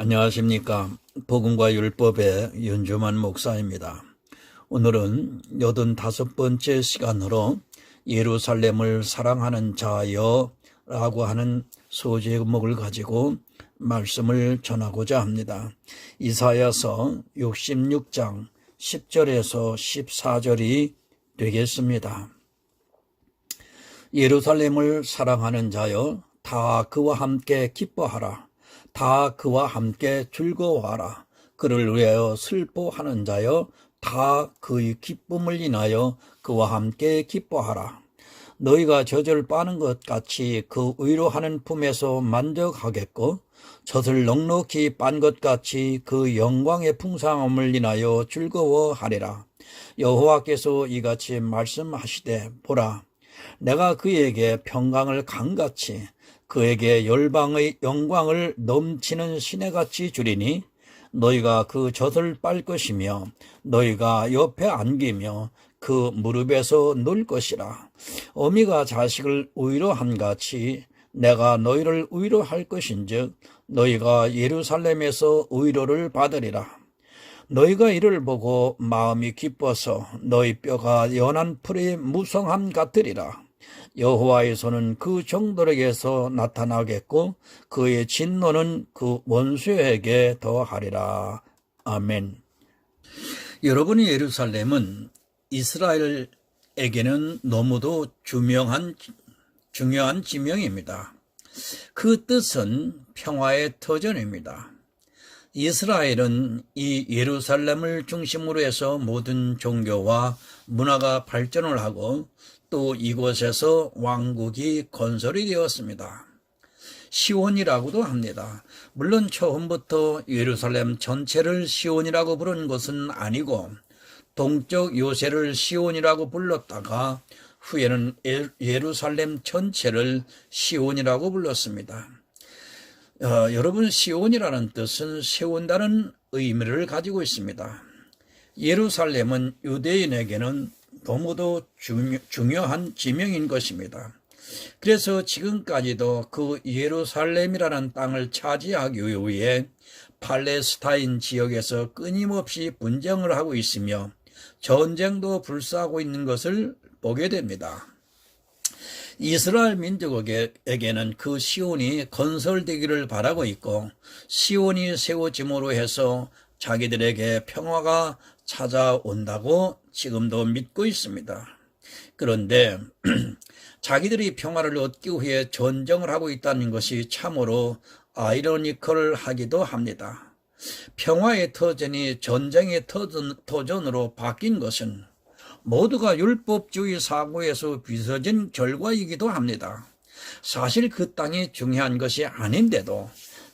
안녕하십니까. 복음과 율법의 윤주만 목사입니다. 오늘은 85번째 시간으로 예루살렘을 사랑하는 자여 라고 하는 소제목을 가지고 말씀을 전하고자 합니다. 이사야서 66장 10절에서 14절이 되겠습니다. 예루살렘을 사랑하는 자여 다 그와 함께 기뻐하라. 다 그와 함께 즐거워하라. 그를 위하여 슬퍼하는 자여 다 그의 기쁨을 인하여 그와 함께 기뻐하라. 너희가 젖을 빠는 것 같이 그 위로하는 품에서 만족하겠고 젖을 넉넉히 빤 것 같이 그 영광의 풍성함을 인하여 즐거워하리라. 여호와께서 이같이 말씀하시되 보라, 내가 그에게 평강을 강같이 그에게 열방의 영광을 넘치는 시내같이 주리니 너희가 그 젖을 빨 것이며 너희가 옆에 안기며 그 무릎에서 놀 것이라. 어미가 자식을 위로한 같이 내가 너희를 위로할 것인즉 너희가 예루살렘에서 위로를 받으리라. 너희가 이를 보고 마음이 기뻐서 너희 뼈가 연한 풀의 무성함 같으리라. 여호와의 손은 그 종들에게서 나타나겠고 그의 진노는 그 원수에게 더하리라. 아멘. 여러분의 예루살렘은 이스라엘에게는 너무도 중요한 지명입니다. 그 뜻은 평화의 터전입니다. 이스라엘은 이 예루살렘을 중심으로 해서 모든 종교와 문화가 발전을 하고 또 이곳에서 왕국이 건설이 되었습니다. 시온이라고도 합니다. 물론 처음부터 예루살렘 전체를 시온이라고 부른 것은 아니고 동쪽 요새를 시온이라고 불렀다가 후에는 예루살렘 전체를 시온이라고 불렀습니다. 여러분, 시온이라는 뜻은 세운다는 의미를 가지고 있습니다. 예루살렘은 유대인에게는 너무도 중요한 지명인 것입니다. 그래서 지금까지도 그 예루살렘이라는 땅을 차지하기 위해 팔레스타인 지역에서 끊임없이 분쟁을 하고 있으며 전쟁도 불사하고 있는 것을 보게 됩니다. 이스라엘 민족에게는 그 시온이 건설되기를 바라고 있고 시온이 세워짐으로 해서 자기들에게 평화가 찾아온다고 지금도 믿고 있습니다. 그런데 자기들이 평화를 얻기 위해 전쟁을 하고 있다는 것이 참으로 아이러니컬하기도 합니다. 평화의 터전이 전쟁의 터전으로 바뀐 것은 모두가 율법주의 사고에서 빚어진 결과이기도 합니다. 사실 그 땅이 중요한 것이 아닌데도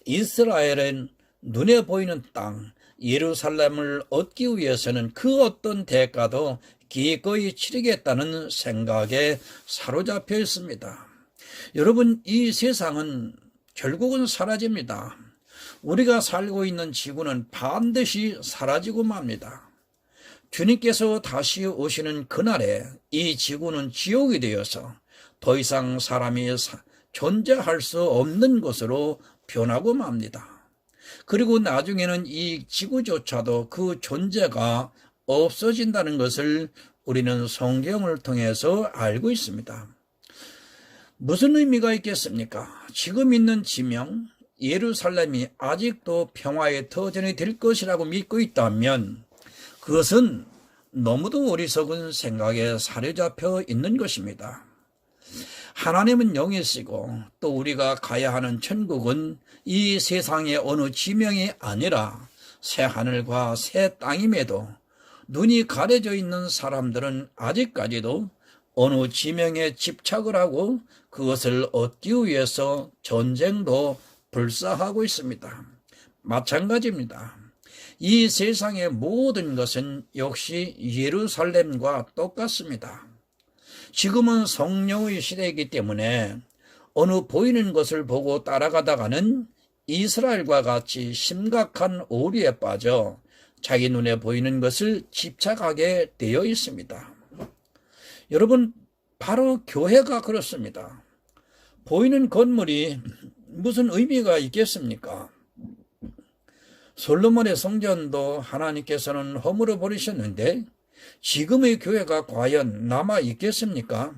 이스라엘은 눈에 보이는 땅, 예루살렘을 얻기 위해서는 그 어떤 대가도 기꺼이 치르겠다는 생각에 사로잡혀 있습니다. 여러분, 이 세상은 결국은 사라집니다. 우리가 살고 있는 지구는 반드시 사라지고 맙니다. 주님께서 다시 오시는 그날에 이 지구는 지옥이 되어서 더 이상 사람이 존재할 수 없는 곳으로 변하고 맙니다. 그리고 나중에는 이 지구조차도 그 존재가 없어진다는 것을 우리는 성경을 통해서 알고 있습니다. 무슨 의미가 있겠습니까? 지금 있는 지명, 예루살렘이 아직도 평화의 터전이 될 것이라고 믿고 있다면 그것은 너무도 어리석은 생각에 사로잡혀 있는 것입니다. 하나님은 영이시고 또 우리가 가야 하는 천국은 이 세상의 어느 지명이 아니라 새 하늘과 새 땅임에도 눈이 가려져 있는 사람들은 아직까지도 어느 지명에 집착을 하고 그것을 얻기 위해서 전쟁도 불사하고 있습니다. 마찬가지입니다. 이 세상의 모든 것은 역시 예루살렘과 똑같습니다. 지금은 성령의 시대이기 때문에 어느 보이는 것을 보고 따라가다가는 이스라엘과 같이 심각한 오류에 빠져 자기 눈에 보이는 것을 집착하게 되어 있습니다. 여러분, 바로 교회가 그렇습니다. 보이는 건물이 무슨 의미가 있겠습니까? 솔로몬의 성전도 하나님께서는 허물어 버리셨는데 지금의 교회가 과연 남아 있겠습니까?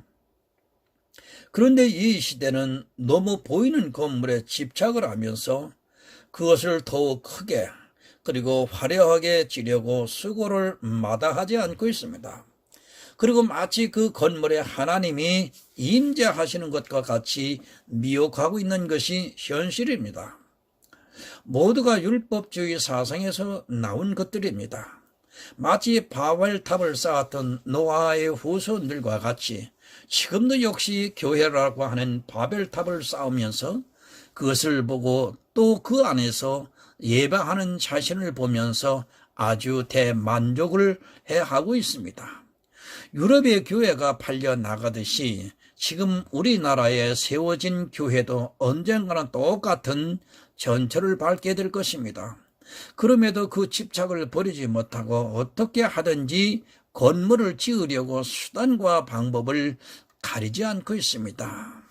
그런데 이 시대는 너무 보이는 건물에 집착을 하면서 그것을 더욱 크게 그리고 화려하게 지려고 수고를 마다하지 않고 있습니다. 그리고 마치 그 건물에 하나님이 임재하시는 것과 같이 미혹하고 있는 것이 현실입니다. 모두가 율법주의 사상에서 나온 것들입니다. 마치 바벨탑을 쌓았던 노아의 후손들과 같이 지금도 역시 교회라고 하는 바벨탑을 쌓으면서 그것을 보고 또 그 안에서 예배하는 자신을 보면서 아주 대만족을 해하고 있습니다. 유럽의 교회가 팔려나가듯이 지금 우리나라에 세워진 교회도 언젠가는 똑같은 전철을 밟게 될 것입니다. 그럼에도 그 집착을 버리지 못하고 어떻게 하든지 건물을 지으려고 수단과 방법을 가리지 않고 있습니다.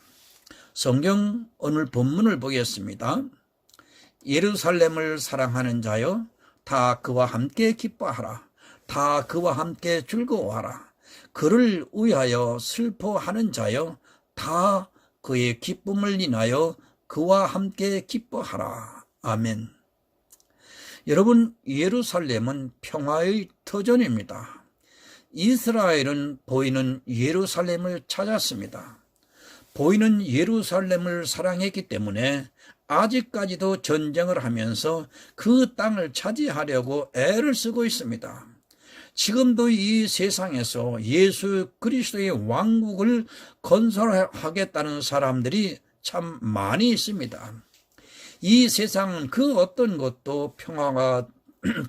성경 오늘 본문을 보겠습니다. 예루살렘을 사랑하는 자여 다 그와 함께 기뻐하라. 다 그와 함께 즐거워하라. 그를 위하여 슬퍼하는 자여 다 그의 기쁨을 인하여 그와 함께 기뻐하라. 아멘. 여러분, 예루살렘은 평화의 터전입니다. 이스라엘은 보이는 예루살렘을 찾았습니다. 보이는 예루살렘을 사랑했기 때문에 아직까지도 전쟁을 하면서 그 땅을 차지하려고 애를 쓰고 있습니다. 지금도 이 세상에서 예수 그리스도의 왕국을 건설하겠다는 사람들이 참 많이 있습니다. 이 세상은 그 어떤 것도 평화가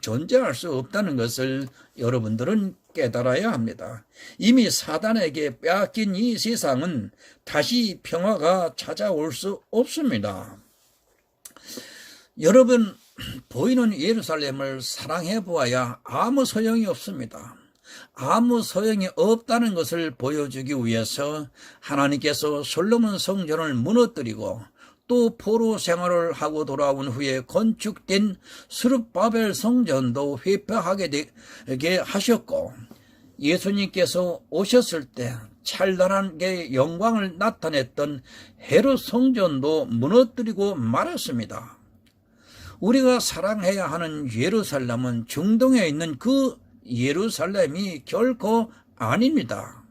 존재할 수 없다는 것을 여러분들은 깨달아야 합니다. 이미 사단에게 빼앗긴 이 세상은 다시 평화가 찾아올 수 없습니다. 여러분, 보이는 예루살렘을 사랑해 보아야 아무 소용이 없습니다. 아무 소용이 없다는 것을 보여주기 위해서 하나님께서 솔로몬 성전을 무너뜨리고 또 포로 생활을 하고 돌아온 후에 건축된 스룹바벨 성전도 회파하게 되게 하셨고, 예수님께서 오셨을 때 찬란하게 영광을 나타냈던 헤롯 성전도 무너뜨리고 말았습니다. 우리가 사랑해야 하는 예루살렘은 중동에 있는 그 예루살렘이 결코 아닙니다.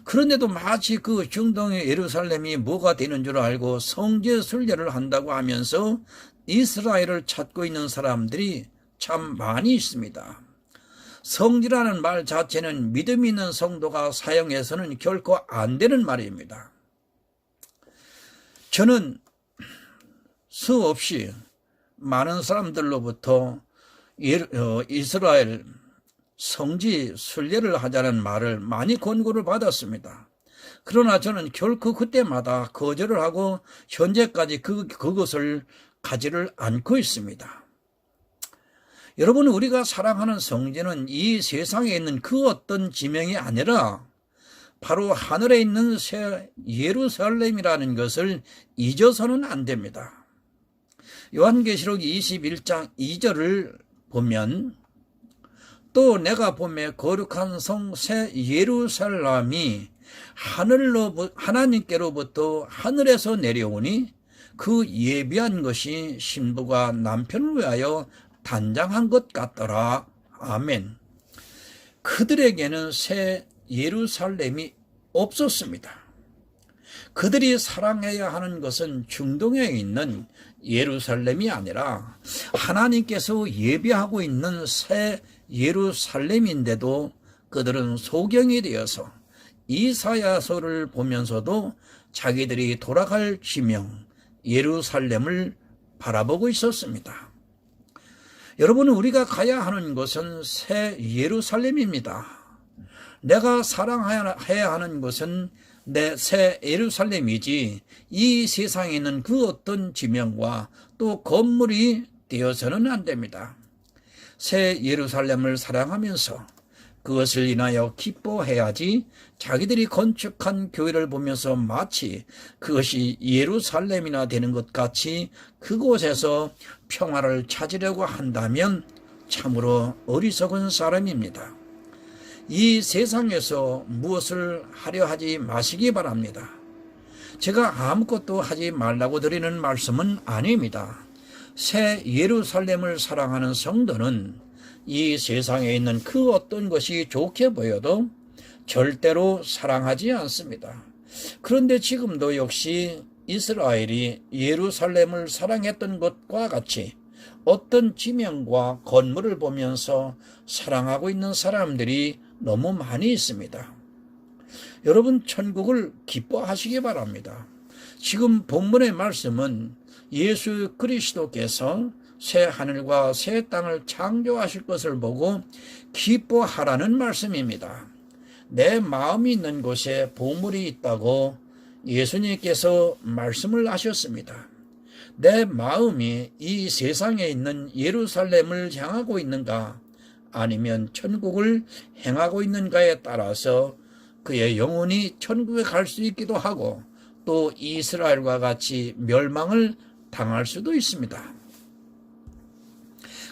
그런데도 마치 그 중동의 예루살렘이 뭐가 되는 줄 알고 성지 순례를 한다고 하면서 이스라엘을 찾고 있는 사람들이 참 많이 있습니다. 성지라는 말 자체는 믿음 있는 성도가 사용해서는 결코 안 되는 말입니다. 저는 수없이 많은 사람들로부터 이스라엘 성지 순례를 하자는 말을 많이 권고를 받았습니다. 그러나 저는 결코 그때마다 거절을 하고 현재까지 그것을 가지를 않고 있습니다. 여러분, 우리가 사랑하는 성지는 이 세상에 있는 그 어떤 지명이 아니라 바로 하늘에 있는 새 예루살렘이라는 것을 잊어서는 안 됩니다. 요한계시록 21장 2절을 보면 또 내가 보매 거룩한 성 새 예루살렘이 하나님께로부터 하늘에서 내려오니 그 예비한 것이 신부가 남편을 위하여 단장한 것 같더라. 아멘. 그들에게는 새 예루살렘이 없었습니다. 그들이 사랑해야 하는 것은 중동에 있는 예루살렘이 아니라 하나님께서 예비하고 있는 새 예루살렘인데도 그들은 소경이 되어서 이사야서를 보면서도 자기들이 돌아갈 지명 예루살렘을 바라보고 있었습니다. 여러분, 우리가 가야 하는 곳은 새 예루살렘입니다. 내가 사랑해야 하는 것은 내 새 예루살렘이지 이 세상에 있는 그 어떤 지명과 또 건물이 되어서는 안 됩니다. 새 예루살렘을 사랑하면서 그것을 인하여 기뻐해야지 자기들이 건축한 교회를 보면서 마치 그것이 예루살렘이나 되는 것 같이 그곳에서 평화를 찾으려고 한다면 참으로 어리석은 사람입니다. 이 세상에서 무엇을 하려 하지 마시기 바랍니다. 제가 아무것도 하지 말라고 드리는 말씀은 아닙니다. 새 예루살렘을 사랑하는 성도는 이 세상에 있는 그 어떤 것이 좋게 보여도 절대로 사랑하지 않습니다. 그런데 지금도 역시 이스라엘이 예루살렘을 사랑했던 것과 같이 어떤 지명과 건물을 보면서 사랑하고 있는 사람들이 너무 많이 있습니다. 여러분, 천국을 기뻐하시기 바랍니다. 지금 본문의 말씀은 예수 그리스도께서 새 하늘과 새 땅을 창조하실 것을 보고 기뻐하라는 말씀입니다. 내 마음이 있는 곳에 보물이 있다고 예수님께서 말씀을 하셨습니다. 내 마음이 이 세상에 있는 예루살렘을 향하고 있는가 아니면 천국을 행하고 있는가에 따라서 그의 영혼이 천국에 갈 수 있기도 하고 또 이스라엘과 같이 멸망을 당할 수도 있습니다.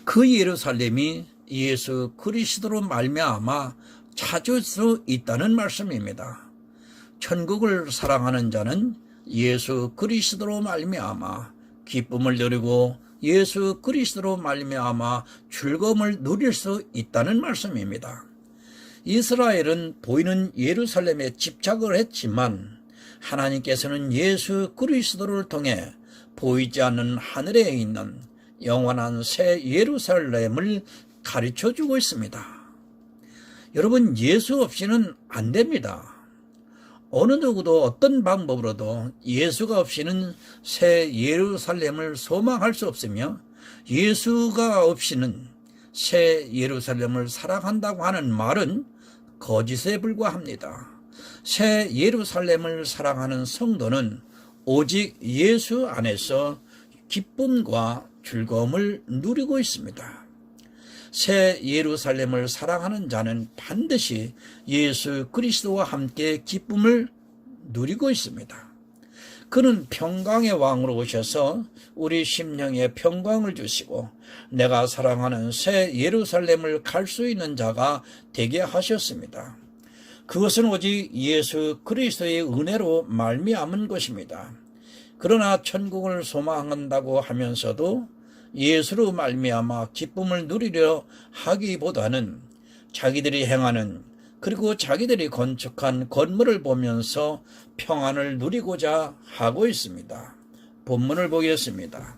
그 예루살렘이 예수 그리스도로 말미암아 찾을 수 있다는 말씀입니다. 천국을 사랑하는 자는 예수 그리스도로 말미암아 기쁨을 누리고 예수 그리스도로 말미암아 즐거움을 누릴 수 있다는 말씀입니다. 이스라엘은 보이는 예루살렘에 집착을 했지만 하나님께서는 예수 그리스도를 통해 보이지 않는 하늘에 있는 영원한 새 예루살렘을 가르쳐주고 있습니다. 여러분, 예수 없이는 안 됩니다. 어느 누구도 어떤 방법으로도 예수가 없이는 새 예루살렘을 소망할 수 없으며 예수가 없이는 새 예루살렘을 사랑한다고 하는 말은 거짓에 불과합니다. 새 예루살렘을 사랑하는 성도는 오직 예수 안에서 기쁨과 즐거움을 누리고 있습니다. 새 예루살렘을 사랑하는 자는 반드시 예수 그리스도와 함께 기쁨을 누리고 있습니다. 그는 평강의 왕으로 오셔서 우리 심령에 평강을 주시고 내가 사랑하는 새 예루살렘을 갈 수 있는 자가 되게 하셨습니다. 그것은 오직 예수 그리스도의 은혜로 말미암은 것입니다. 그러나 천국을 소망한다고 하면서도 예수로 말미암아 기쁨을 누리려 하기보다는 자기들이 행하는 그리고 자기들이 건축한 건물을 보면서 평안을 누리고자 하고 있습니다. 본문을 보겠습니다.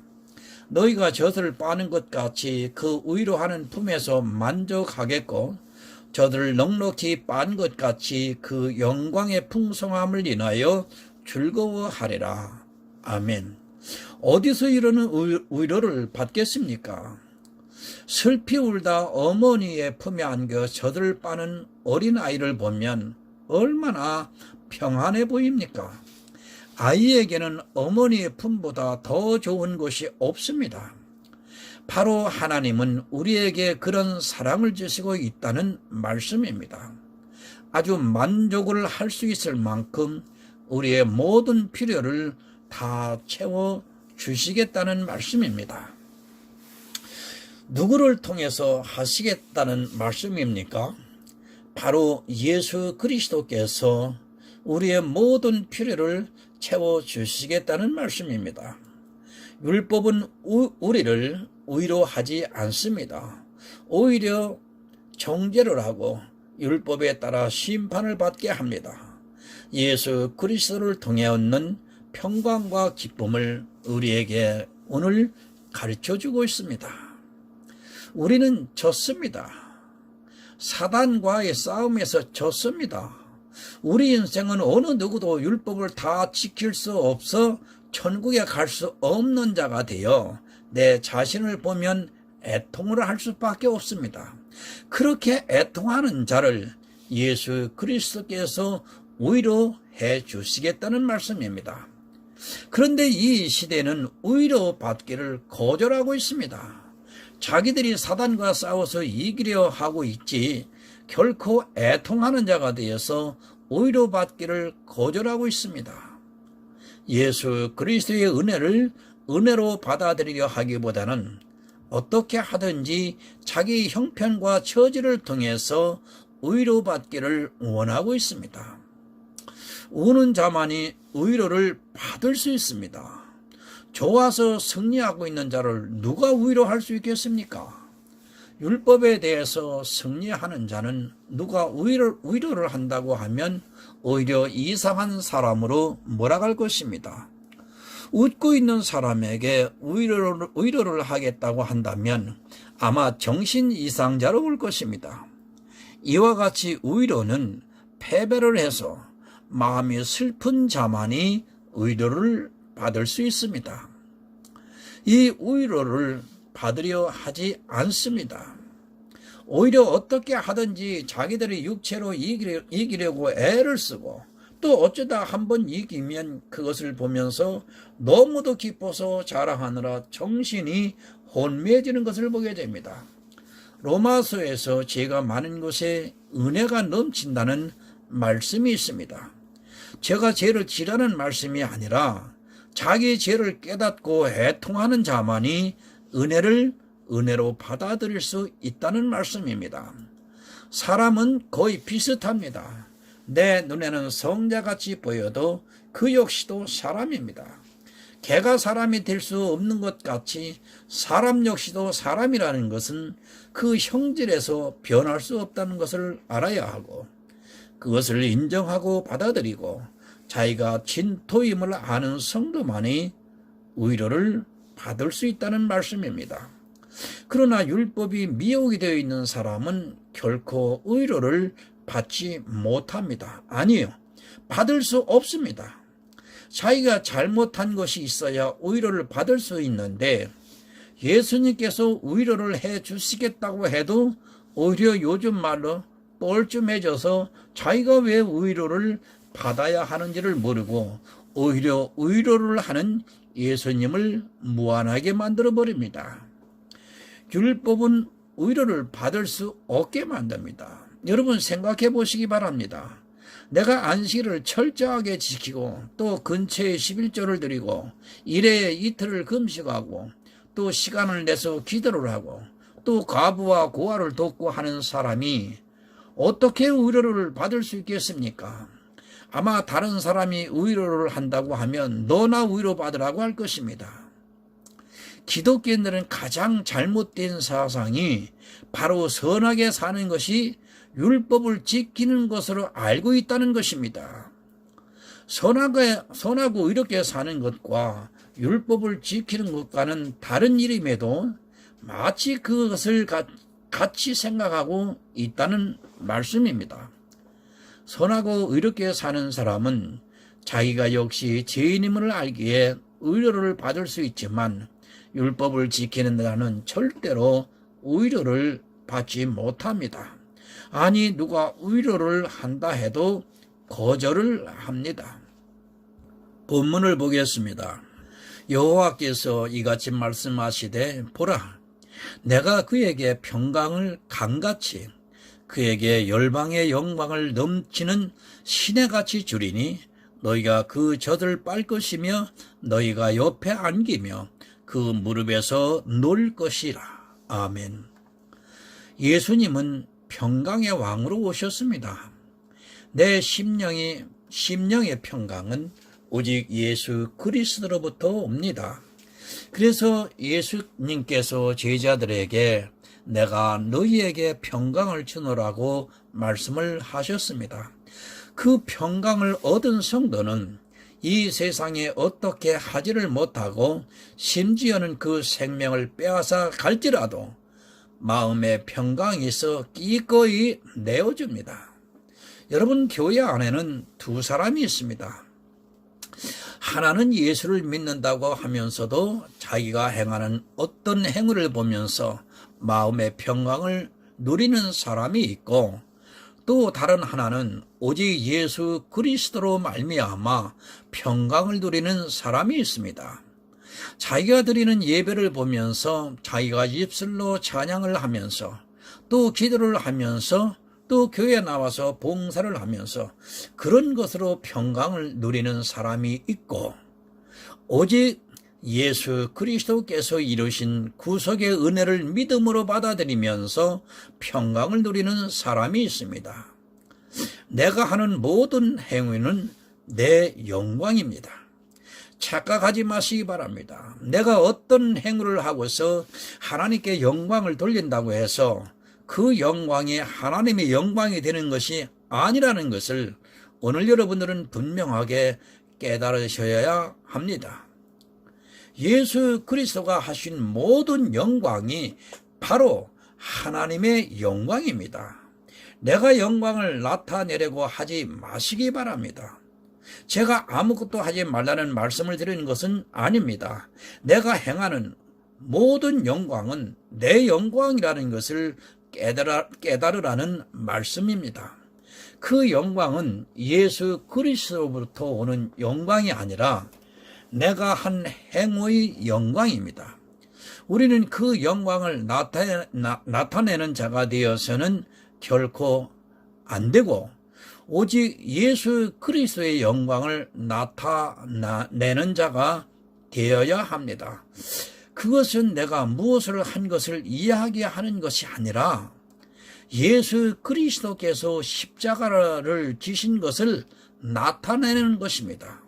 너희가 젖을 빠는 것 같이 그 의로하는 품에서 만족하겠고 젖을 넉넉히 빤 것 같이 그 영광의 풍성함을 인하여 즐거워하리라. 아멘. 어디서 이러는 위로를 받겠습니까? 슬피 울다 어머니의 품에 안겨 젖을 빠는 어린아이를 보면 얼마나 평안해 보입니까? 아이에게는 어머니의 품보다 더 좋은 것이 없습니다. 바로 하나님은 우리에게 그런 사랑을 주시고 있다는 말씀입니다. 아주 만족을 할 수 있을 만큼 우리의 모든 필요를 다 채워 주시겠다는 말씀입니다. 누구를 통해서 하시겠다는 말씀입니까? 바로 예수 그리스도께서 우리의 모든 필요를 채워주시겠다는 말씀입니다. 율법은 우리를 위로하지 않습니다. 오히려 정죄를 하고 율법에 따라 심판을 받게 합니다. 예수 그리스도를 통해 얻는 평강과 기쁨을 우리에게 오늘 가르쳐주고 있습니다. 우리는 졌습니다. 사단과의 싸움에서 졌습니다. 우리 인생은 어느 누구도 율법을 다 지킬 수 없어 천국에 갈 수 없는 자가 되어 내 자신을 보면 애통을 할 수밖에 없습니다. 그렇게 애통하는 자를 예수 그리스도께서 위로해 주시겠다는 말씀입니다. 그런데 이 시대는 위로받기를 거절하고 있습니다. 자기들이 사단과 싸워서 이기려 하고 있지 결코 애통하는 자가 되어서 위로받기를 거절하고 있습니다. 예수 그리스도의 은혜를 은혜로 받아들이려 하기보다는 어떻게 하든지 자기 형편과 처지를 통해서 위로받기를 원하고 있습니다. 우는 자만이 위로를 받을 수 있습니다. 좋아서 승리하고 있는 자를 누가 위로할 수 있겠습니까? 율법에 대해서 승리하는 자는 누가 위로를 한다고 하면 오히려 이상한 사람으로 몰아갈 것입니다. 웃고 있는 사람에게 위로를 하겠다고 한다면 아마 정신 이상자로 올 것입니다. 이와 같이 위로는 패배를 해서 마음이 슬픈 자만이 위로를 받을 수 있습니다. 이 위로를 받으려 하지 않습니다. 오히려 어떻게 하든지 자기들의 육체로 이기려고 애를 쓰고 또 어쩌다 한번 이기면 그것을 보면서 너무도 기뻐서 자랑하느라 정신이 혼미해지는 것을 보게 됩니다. 로마서에서 죄가 많은 곳에 은혜가 넘친다는 말씀이 있습니다. 제가 죄를 지라는 말씀이 아니라 자기 죄를 깨닫고 애통하는 자만이 은혜를 은혜로 받아들일 수 있다는 말씀입니다. 사람은 거의 비슷합니다. 내 눈에는 성자같이 보여도 그 역시도 사람입니다. 개가 사람이 될 수 없는 것 같이 사람 역시도 사람이라는 것은 그 형질에서 변할 수 없다는 것을 알아야 하고 그것을 인정하고 받아들이고 자기가 진토임을 아는 성도만이 위로를 받을 수 있다는 말씀입니다. 그러나 율법이 미혹이 되어 있는 사람은 결코 위로를 받지 못합니다. 아니요, 받을 수 없습니다. 자기가 잘못한 것이 있어야 위로를 받을 수 있는데 예수님께서 위로를 해 주시겠다고 해도 오히려 요즘 말로 뻘쭘해져서 자기가 왜 위로를 받아야 하는지를 모르고 오히려 위로를 하는 예수님을 무안하게 만들어버립니다. 율법은 위로를 받을 수 없게 만듭니다. 여러분 생각해 보시기 바랍니다. 내가 안식일을 철저하게 지키고 또 근처에 11조를 드리고 일에 이틀을 금식하고 또 시간을 내서 기도를 하고 또 과부와 고아를 돕고 하는 사람이 어떻게 위로를 받을 수 있겠습니까? 아마 다른 사람이 위로를 한다고 하면 너나 위로받으라고 할 것입니다. 기독교인들은 가장 잘못된 사상이 바로 선하게 사는 것이 율법을 지키는 것으로 알고 있다는 것입니다. 선하고 이렇게 사는 것과 율법을 지키는 것과는 다른 일임에도 마치 그것을 같이 생각하고 있다는 말씀입니다. 선하고 의롭게 사는 사람은 자기가 역시 죄인임을 알기에 위로를 받을 수 있지만 율법을 지키는 자는 절대로 위로를 받지 못합니다. 아니 누가 위로를 한다 해도 거절을 합니다. 본문을 보겠습니다. 여호와께서 이같이 말씀하시되 보라 내가 그에게 평강을 강같이 그에게 열방의 영광을 넘치는 시내같이 주리니 너희가 그 젖을 빨 것이며 너희가 옆에 안기며 그 무릎에서 놀 것이라. 아멘. 예수님은 평강의 왕으로 오셨습니다. 내 심령의 평강은 오직 예수 그리스도로부터 옵니다. 그래서 예수님께서 제자들에게 내가 너희에게 평강을 주노라고 말씀을 하셨습니다. 그 평강을 얻은 성도는 이 세상에 어떻게 하지를 못하고 심지어는 그 생명을 빼앗아 갈지라도 마음의 평강이 있어 기꺼이 내어줍니다. 여러분 교회 안에는 두 사람이 있습니다. 하나는 예수를 믿는다고 하면서도 자기가 행하는 어떤 행위를 보면서 마음의 평강을 누리는 사람이 있고 또 다른 하나는 오직 예수 그리스도로 말미암아 평강을 누리는 사람이 있습니다. 자기가 드리는 예배를 보면서 자기가 입술로 찬양을 하면서 또 기도를 하면서 또 교회에 나와서 봉사를 하면서 그런 것으로 평강을 누리는 사람이 있고, 오직 예수 그리스도께서 이루신 구속의 은혜를 믿음으로 받아들이면서 평강을 누리는 사람이 있습니다. 내가 하는 모든 행위는 내 영광입니다. 착각하지 마시기 바랍니다. 내가 어떤 행위를 하고서 하나님께 영광을 돌린다고 해서 그 영광이 하나님의 영광이 되는 것이 아니라는 것을 오늘 여러분들은 분명하게 깨달으셔야 합니다. 예수 그리스도가 하신 모든 영광이 바로 하나님의 영광입니다. 내가 영광을 나타내려고 하지 마시기 바랍니다. 제가 아무것도 하지 말라는 말씀을 드리는 것은 아닙니다. 내가 행하는 모든 영광은 내 영광이라는 것을 깨달으라는 말씀입니다. 그 영광은 예수 그리스도로부터 오는 영광이 아니라 내가 한 행위의 영광입니다. 우리는 그 영광을 나타내는 자가 되어서는 결코 안 되고, 오직 예수 그리스도의 영광을 나타내는 자가 되어야 합니다. 그것은 내가 무엇을 한 것을 이야기하는 것이 아니라 예수 그리스도께서 십자가를 지신 것을 나타내는 것입니다.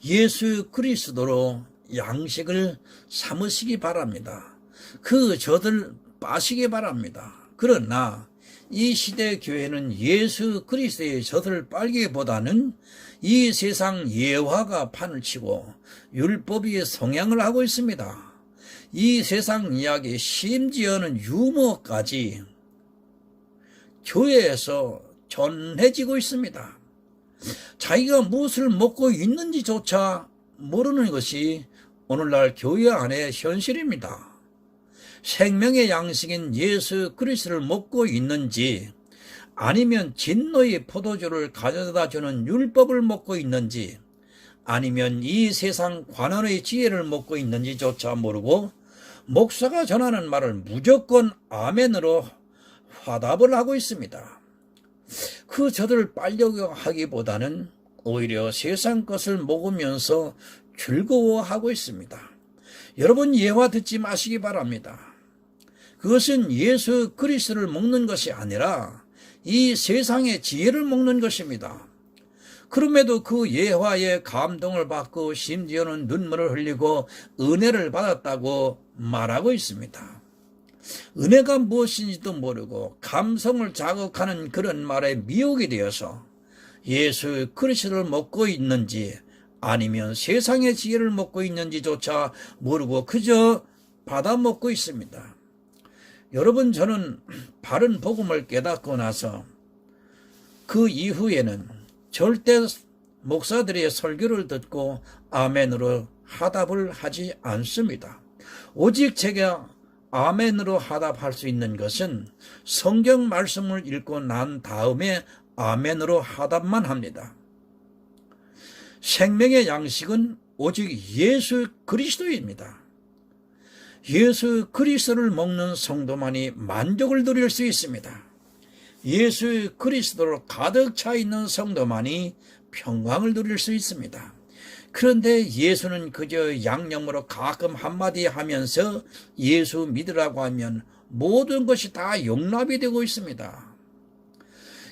예수 그리스도로 양식을 삼으시기 바랍니다. 그 젖을 빠시기 바랍니다. 그러나 이 시대 교회는 예수 그리스도의 젖을 빨기보다는 이 세상 예화가 판을 치고 율법이 성향을 하고 있습니다. 이 세상 이야기, 심지어는 유머까지 교회에서 전해지고 있습니다. 자기가 무엇을 먹고 있는지조차 모르는 것이 오늘날 교회 안의 현실입니다. 생명의 양식인 예수 그리스도를 먹고 있는지, 아니면 진노의 포도주를 가져다 주는 율법을 먹고 있는지, 아니면 이 세상 관원의 지혜를 먹고 있는지조차 모르고 목사가 전하는 말을 무조건 아멘으로 화답을 하고 있습니다. 그 젖을 빨려고 하기보다는 오히려 세상 것을 먹으면서 즐거워하고 있습니다. 여러분, 예화 듣지 마시기 바랍니다. 그것은 예수 그리스도를 먹는 것이 아니라 이 세상의 지혜를 먹는 것입니다. 그럼에도 그 예화에 감동을 받고 심지어는 눈물을 흘리고 은혜를 받았다고 말하고 있습니다. 은혜가 무엇인지도 모르고 감성을 자극하는 그런 말에 미혹이 되어서 예수 그리스도를 먹고 있는지 아니면 세상의 지혜를 먹고 있는지조차 모르고 그저 받아먹고 있습니다. 여러분, 저는 바른 복음을 깨닫고 나서 그 이후에는 절대 목사들의 설교를 듣고 아멘으로 화답을 하지 않습니다. 오직 제가 아멘으로 화답할 수 있는 것은 성경 말씀을 읽고 난 다음에 아멘으로 화답만 합니다. 생명의 양식은 오직 예수 그리스도입니다. 예수 그리스도를 먹는 성도만이 만족을 누릴 수 있습니다. 예수 그리스도로 가득 차 있는 성도만이 평강을 누릴 수 있습니다. 그런데 예수는 그저 양념으로 가끔 한마디 하면서 예수 믿으라고 하면 모든 것이 다 용납이 되고 있습니다.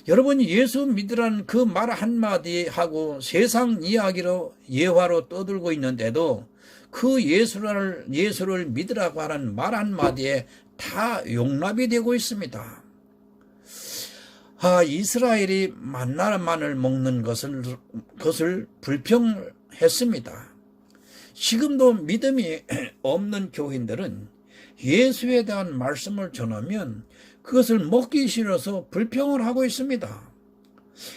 여러분, 예수 믿으라는 그 말 한마디 하고 세상 이야기로 예화로 떠들고 있는데도 그 예수를 믿으라고 하는 말 한마디에 다 용납이 되고 있습니다. 이스라엘이 만나만을 먹는 것을 불평했습니다. 지금도 믿음이 없는 교인들은 예수에 대한 말씀을 전하면 그것을 먹기 싫어서 불평을 하고 있습니다.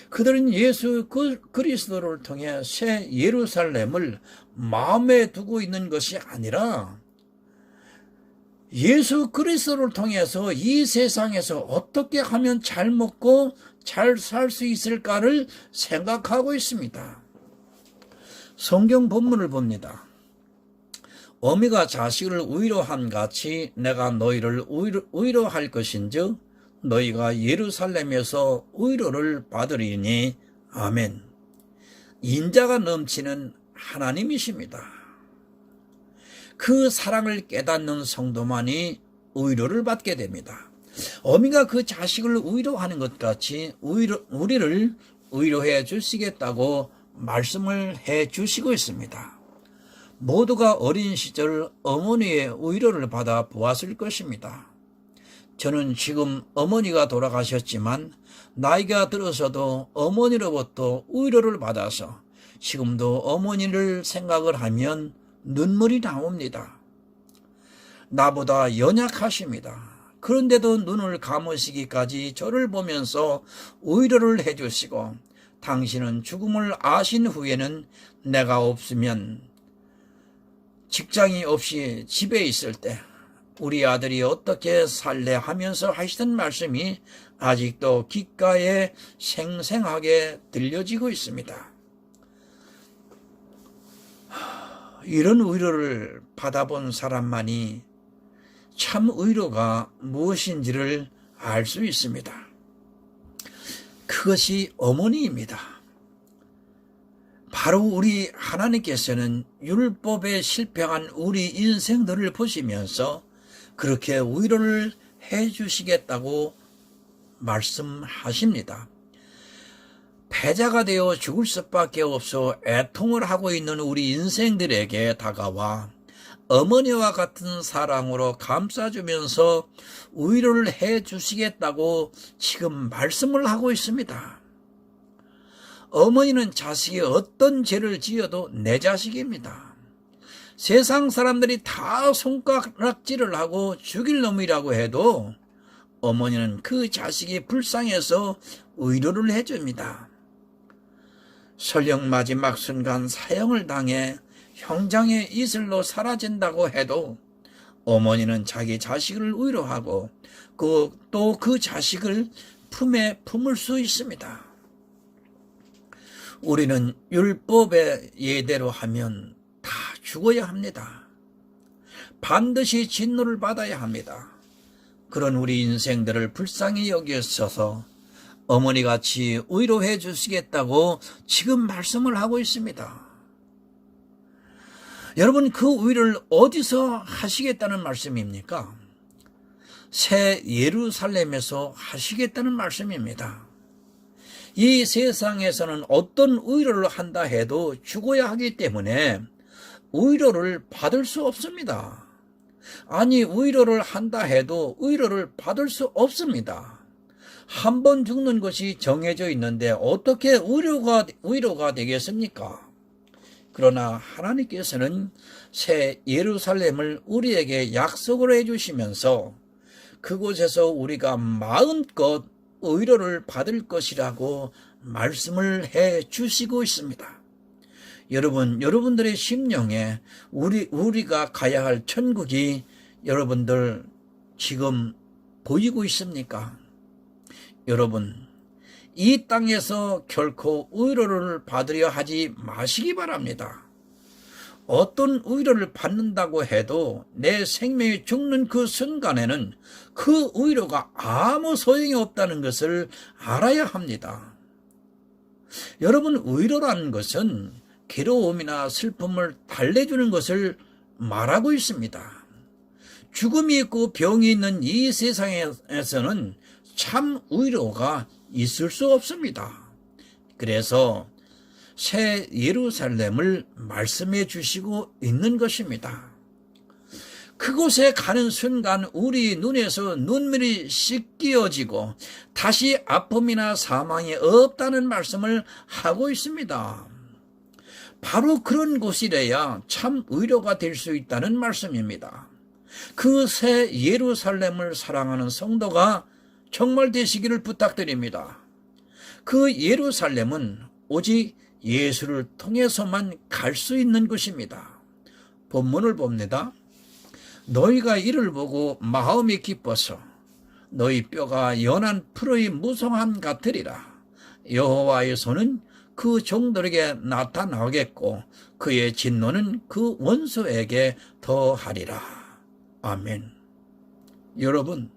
그들은 예수 그리스도를 통해 새 예루살렘을 마음에 두고 있는 것이 아니라 예수 그리스도를 통해서 이 세상에서 어떻게 하면 잘 먹고 잘 살 수 있을까를 생각하고 있습니다. 성경 본문을 봅니다. 어미가 자식을 위로함 같이 내가 너희를 위로할 것인즉 너희가 예루살렘에서 위로를 받으리니 아멘. 인자가 넘치는 하나님이십니다. 그 사랑을 깨닫는 성도만이 위로를 받게 됩니다. 어미가 그 자식을 위로하는 것 같이 우리를 위로해 주시겠다고 말씀을 해 주시고 있습니다. 모두가 어린 시절 어머니의 위로를 받아 보았을 것입니다. 저는 지금 어머니가 돌아가셨지만 나이가 들어서도 어머니로부터 위로를 받아서 지금도 어머니를 생각을 하면 눈물이 나옵니다. 나보다 연약하십니다. 그런데도 눈을 감으시기까지 저를 보면서 위로를 해주시고, 당신은 죽음을 아신 후에는 내가 없으면 직장이 없이 집에 있을 때 우리 아들이 어떻게 살래 하면서 하시던 말씀이 아직도 귓가에 생생하게 들려지고 있습니다. 이런 위로를 받아본 사람만이 참 위로가 무엇인지를 알 수 있습니다. 그것이 어머니입니다. 바로 우리 하나님께서는 율법에 실패한 우리 인생들을 보시면서 그렇게 위로를 해 주시겠다고 말씀하십니다. 패자가 되어 죽을 수밖에 없어 애통을 하고 있는 우리 인생들에게 다가와 어머니와 같은 사랑으로 감싸주면서 위로를 해 주시겠다고 지금 말씀을 하고 있습니다. 어머니는 자식이 어떤 죄를 지어도 내 자식입니다. 세상 사람들이 다 손가락질을 하고 죽일 놈이라고 해도 어머니는 그 자식이 불쌍해서 위로를 해줍니다. 설령 마지막 순간 사형을 당해 형장의 이슬로 사라진다고 해도 어머니는 자기 자식을 위로하고 또 그 자식을 품에 품을 수 있습니다. 우리는 율법의 예대로 하면 다 죽어야 합니다. 반드시 진노를 받아야 합니다. 그런 우리 인생들을 불쌍히 여기셔서 어머니같이 위로해 주시겠다고 지금 말씀을 하고 있습니다. 여러분, 그 위로를 어디서 하시겠다는 말씀입니까? 새 예루살렘에서 하시겠다는 말씀입니다. 이 세상에서는 어떤 위로를 한다 해도 죽어야 하기 때문에 위로를 받을 수 없습니다. 아니, 위로를 한다 해도 위로를 받을 수 없습니다. 한 번 죽는 것이 정해져 있는데 어떻게 위로가 되겠습니까? 그러나 하나님께서는 새 예루살렘을 우리에게 약속을 해주시면서 그곳에서 우리가 마음껏 위로를 받을 것이라고 말씀을 해 주시고 있습니다. 여러분들의 심령에 우리가 가야 할 천국이 여러분들 지금 보이고 있습니까? 여러분, 이 땅에서 결코 위로를 받으려 하지 마시기 바랍니다. 어떤 위로를 받는다고 해도 내 생명이 죽는 그 순간에는 그 위로가 아무 소용이 없다는 것을 알아야 합니다. 여러분, 위로라는 것은 괴로움이나 슬픔을 달래주는 것을 말하고 있습니다. 죽음이 있고 병이 있는 이 세상에서는 참 위로가 있을 수 없습니다. 그래서 새 예루살렘을 말씀해 주시고 있는 것입니다. 그곳에 가는 순간 우리 눈에서 눈물이 씻겨지고 다시 아픔이나 사망이 없다는 말씀을 하고 있습니다. 바로 그런 곳이래야 참 위로가 될 수 있다는 말씀입니다. 그 새 예루살렘을 사랑하는 성도가 정말 되시기를 부탁드립니다. 그 예루살렘은 오직 예수를 통해서만 갈 수 있는 것입니다. 본문을 봅니다. 너희가 이를 보고 마음이 기뻐서 너희 뼈가 연한 풀의 무성함 같으리라. 여호와의 손은 그 종들에게 나타나겠고 그의 진노는 그 원수에게 더하리라. 아멘. 여러분,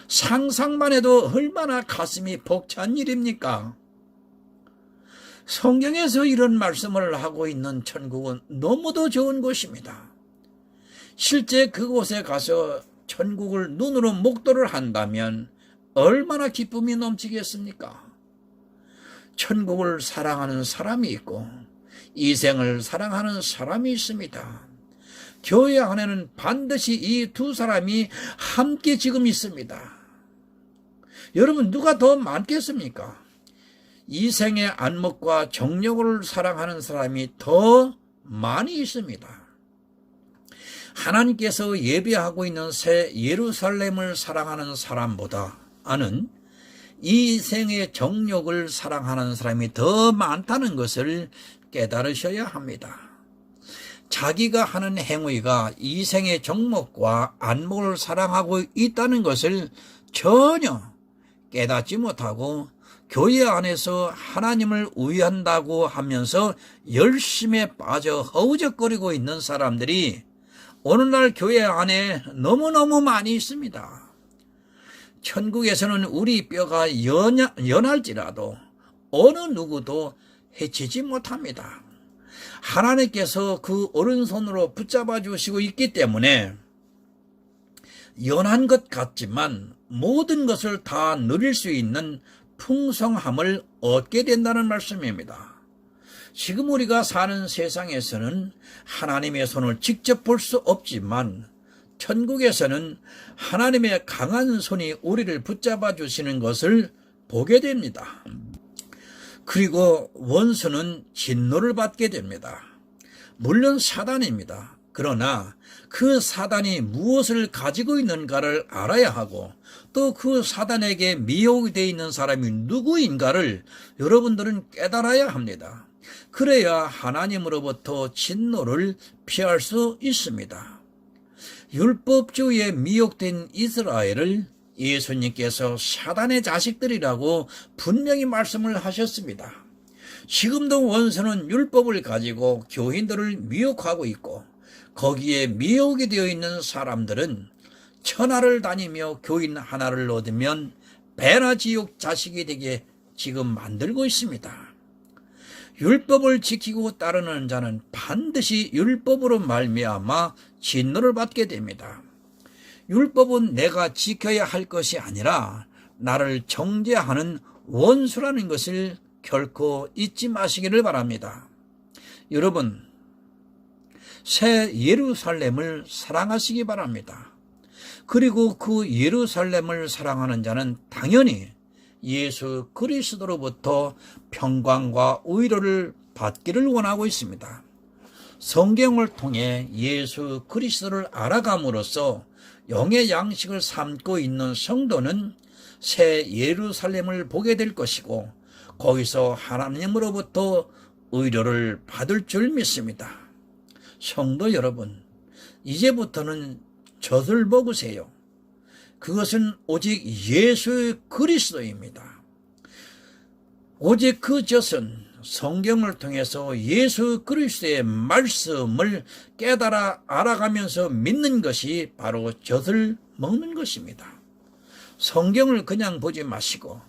상상만 해도 얼마나 가슴이 벅찬 일입니까? 성경에서 이런 말씀을 하고 있는 천국은 너무도 좋은 곳입니다. 실제 그곳에 가서 천국을 눈으로 목도를 한다면 얼마나 기쁨이 넘치겠습니까? 천국을 사랑하는 사람이 있고 이 생을 사랑하는 사람이 있습니다. 교회 안에는 반드시 이 두 사람이 함께 지금 있습니다. 여러분, 누가 더 많겠습니까? 이 생의 안목과 정욕을 사랑하는 사람이 더 많이 있습니다. 하나님께서 예배하고 있는 새 예루살렘을 사랑하는 사람보다는 이 생의 정욕을 사랑하는 사람이 더 많다는 것을 깨달으셔야 합니다. 자기가 하는 행위가 이 생의 정욕과 안목을 사랑하고 있다는 것을 전혀 깨닫지 못하고 교회 안에서 하나님을 위한다고 하면서 열심에 빠져 허우적거리고 있는 사람들이 오늘날 교회 안에 너무너무 많이 있습니다. 천국에서는 우리 뼈가 연할지라도 어느 누구도 해치지 못합니다. 하나님께서 그 오른손으로 붙잡아 주시고 있기 때문에 연한 것 같지만 모든 것을 다 누릴 수 있는 풍성함을 얻게 된다는 말씀입니다. 지금 우리가 사는 세상에서는 하나님의 손을 직접 볼 수 없지만 천국에서는 하나님의 강한 손이 우리를 붙잡아 주시는 것을 보게 됩니다. 그리고 원수는 진노를 받게 됩니다. 물론 사단입니다. 그러나 그 사단이 무엇을 가지고 있는가를 알아야 하고 또 그 사단에게 미혹이 되어 있는 사람이 누구인가를 여러분들은 깨달아야 합니다. 그래야 하나님으로부터 진노를 피할 수 있습니다. 율법주의에 미혹된 이스라엘을 예수님께서 사단의 자식들이라고 분명히 말씀을 하셨습니다. 지금도 원수는 율법을 가지고 교인들을 미혹하고 있고 거기에 미혹이 되어 있는 사람들은 천하를 다니며 교인 하나를 얻으면 배나 지옥 자식이 되게 지금 만들고 있습니다. 율법을 지키고 따르는 자는 반드시 율법으로 말미암아 진노를 받게 됩니다. 율법은 내가 지켜야 할 것이 아니라 나를 정죄하는 원수라는 것을 결코 잊지 마시기를 바랍니다. 여러분, 새 예루살렘을 사랑하시기 바랍니다. 그리고 그 예루살렘을 사랑하는 자는 당연히 예수 그리스도로부터 평강과 위로를 받기를 원하고 있습니다. 성경을 통해 예수 그리스도를 알아감으로써 영의 양식을 삼고 있는 성도는 새 예루살렘을 보게 될 것이고 거기서 하나님으로부터 위로를 받을 줄 믿습니다. 성도 여러분, 이제부터는 젖을 먹으세요. 그것은 오직 예수 그리스도입니다. 오직 그 젖은 성경을 통해서 예수 그리스도의 말씀을 깨달아 알아가면서 믿는 것이 바로 젖을 먹는 것입니다. 성경을 그냥 보지 마시고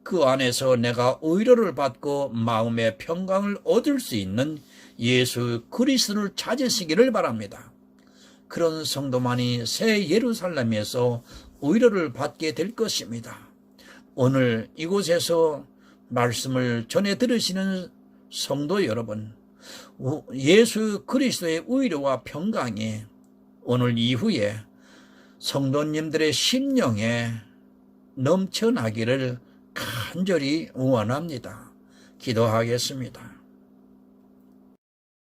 그 안에서 내가 위로를 받고 마음의 평강을 얻을 수 있는 예수 그리스도를 찾으시기를 바랍니다. 그런 성도만이 새 예루살렘에서 위로를 받게 될 것입니다. 오늘 이곳에서 말씀을 전해 들으시는 성도 여러분, 예수 그리스도의 위로와 평강이 오늘 이후에 성도님들의 심령에 넘쳐나기를 간절히 원합니다. 기도하겠습니다.